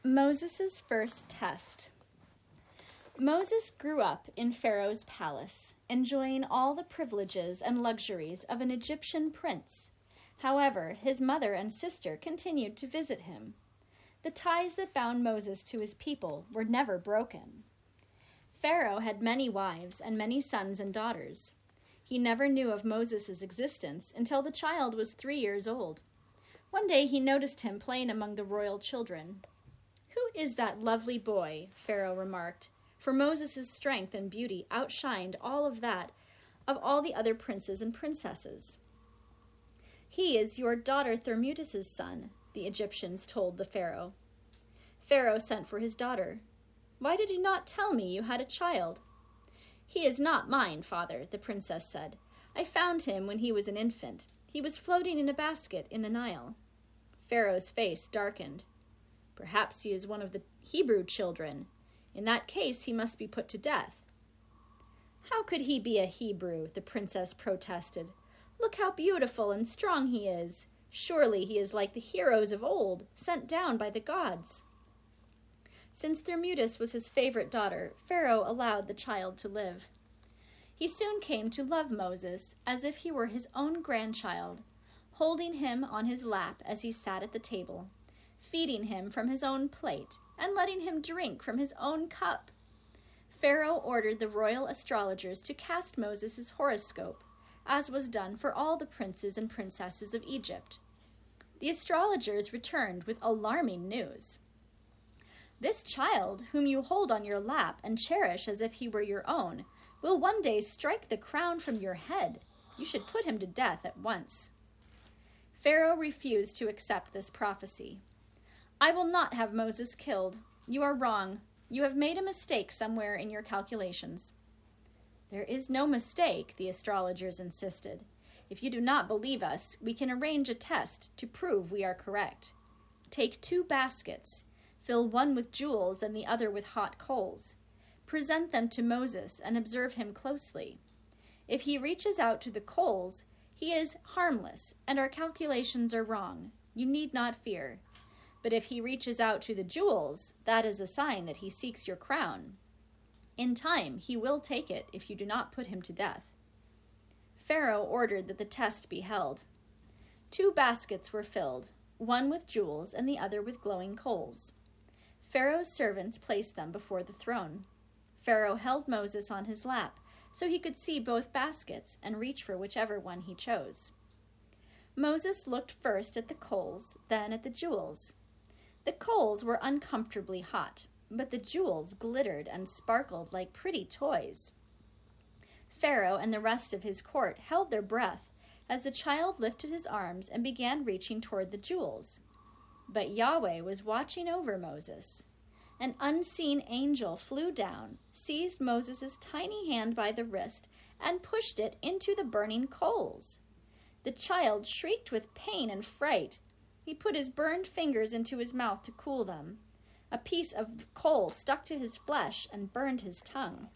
Moses' first test. Moses grew up in Pharaoh's palace, enjoying all the privileges and luxuries of an Egyptian prince. However, his mother and sister continued to visit him. The ties that bound Moses to his people were never broken. Pharaoh had many wives and many sons and daughters. He never knew of Moses' existence until the child was 3 years old. One day he noticed him playing among the royal children. "Who is that lovely boy?" Pharaoh remarked, for Moses' strength and beauty outshined all of that of all the other princes and princesses. "He is your daughter Thermutis' son," the Egyptians told the Pharaoh. Pharaoh sent for his daughter. "Why did you not tell me you had a child?" "He is not mine, father," the princess said. "I found him when he was an infant. He was floating in a basket in the Nile." Pharaoh's face darkened. "Perhaps he is one of the Hebrew children. In that case, he must be put to death." "How could he be a Hebrew?" the princess protested. "Look how beautiful and strong he is. Surely he is like the heroes of old, sent down by the gods." Since Thermutis was his favorite daughter, Pharaoh allowed the child to live. He soon came to love Moses as if he were his own grandchild, holding him on his lap as he sat at the table, feeding him from his own plate, and letting him drink from his own cup. Pharaoh ordered the royal astrologers to cast Moses' horoscope, as was done for all the princes and princesses of Egypt. The astrologers returned with alarming news. "This child, whom you hold on your lap and cherish as if he were your own, will one day strike the crown from your head. You should put him to death at once." Pharaoh refused to accept this prophecy. "I will not have Moses killed. You are wrong. You have made a mistake somewhere in your calculations." "There is no mistake," the astrologers insisted. "If you do not believe us, we can arrange a test to prove we are correct. Take 2 baskets. Fill one with jewels and the other with hot coals. Present them to Moses and observe him closely. If he reaches out to the coals, he is harmless and our calculations are wrong. You need not fear. But if he reaches out to the jewels, that is a sign that he seeks your crown. In time, he will take it if you do not put him to death." Pharaoh ordered that the test be held. 2 baskets were filled, one with jewels and the other with glowing coals. Pharaoh's servants placed them before the throne. Pharaoh held Moses on his lap so he could see both baskets and reach for whichever one he chose. Moses looked first at the coals, then at the jewels. The coals were uncomfortably hot, but the jewels glittered and sparkled like pretty toys. Pharaoh and the rest of his court held their breath as the child lifted his arms and began reaching toward the jewels. But Yahweh was watching over Moses. An unseen angel flew down, seized Moses' tiny hand by the wrist, and pushed it into the burning coals. The child shrieked with pain and fright. He put his burned fingers into his mouth to cool them. A piece of coal stuck to his flesh and burned his tongue.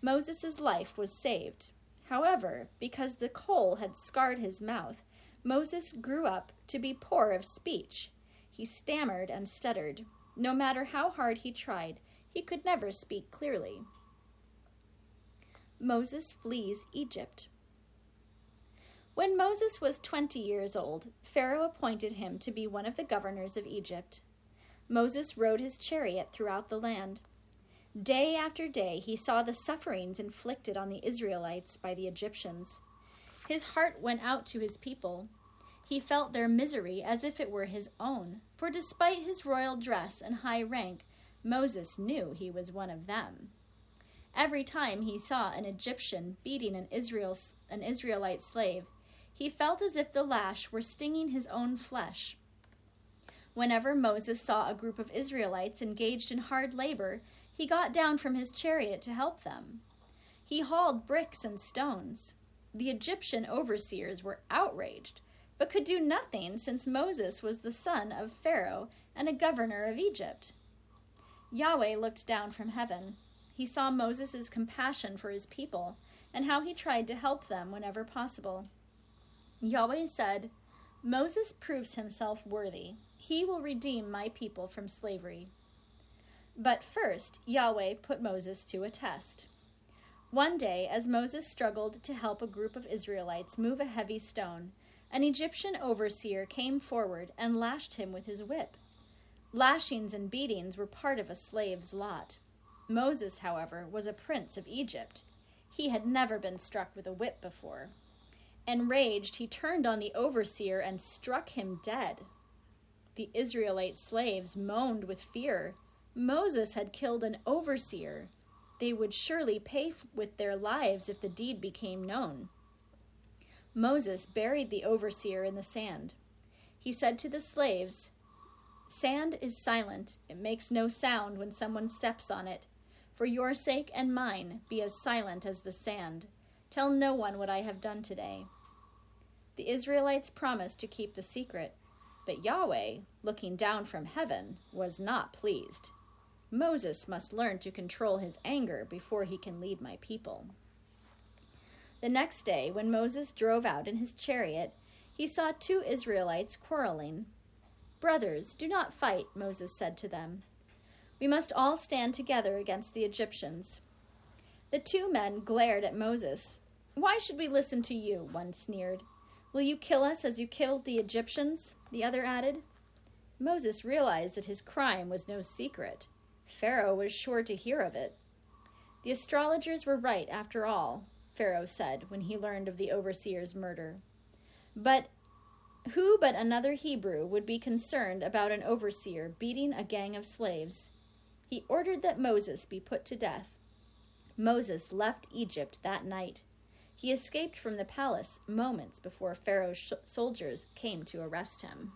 Moses' life was saved. However, because the coal had scarred his mouth, Moses grew up to be poor of speech. He stammered and stuttered. No matter how hard he tried, he could never speak clearly. Moses flees Egypt. When Moses was 20 years old, Pharaoh appointed him to be one of the governors of Egypt. Moses rode his chariot throughout the land. Day after day, he saw the sufferings inflicted on the Israelites by the Egyptians. His heart went out to his people. He felt their misery as if it were his own, for despite his royal dress and high rank, Moses knew he was one of them. Every time he saw an Egyptian beating an Israelite slave, he felt as if the lash were stinging his own flesh. Whenever Moses saw a group of Israelites engaged in hard labor, he got down from his chariot to help them. He hauled bricks and stones. The Egyptian overseers were outraged, but could do nothing since Moses was the son of Pharaoh and a governor of Egypt. Yahweh looked down from heaven. He saw Moses' compassion for his people and how he tried to help them whenever possible. Yahweh said, "Moses proves himself worthy. He will redeem my people from slavery. But first, Yahweh put Moses to a test. One day, as Moses struggled to help a group of Israelites move a heavy stone, an Egyptian overseer came forward and lashed him with his whip. Lashings and beatings were part of a slave's lot. Moses, however, was a prince of Egypt. He had never been struck with a whip before. Enraged, he turned on the overseer and struck him dead. The Israelite slaves moaned with fear. Moses had killed an overseer. They would surely pay with their lives if the deed became known. Moses buried the overseer in the sand. He said to the slaves, "Sand is silent. It makes no sound when someone steps on it. For your sake and mine, be as silent as the sand. Tell no one what I have done today." The Israelites promised to keep the secret, but Yahweh, looking down from heaven, was not pleased. Moses must learn to control his anger before he can lead my people. The next day, when Moses drove out in his chariot, he saw 2 Israelites quarreling. "Brothers, do not fight," Moses said to them. "We must all stand together against the Egyptians." The 2 men glared at Moses. "Why should we listen to you?" one sneered. "Will you kill us as you killed the Egyptians?" the other added. Moses realized that his crime was no secret. Pharaoh was sure to hear of it. "The astrologers were right after all," Pharaoh said when he learned of the overseer's murder. But who but another Hebrew would be concerned about an overseer beating a gang of slaves? He ordered that Moses be put to death. Moses left Egypt that night. He escaped from the palace moments before Pharaoh's soldiers came to arrest him.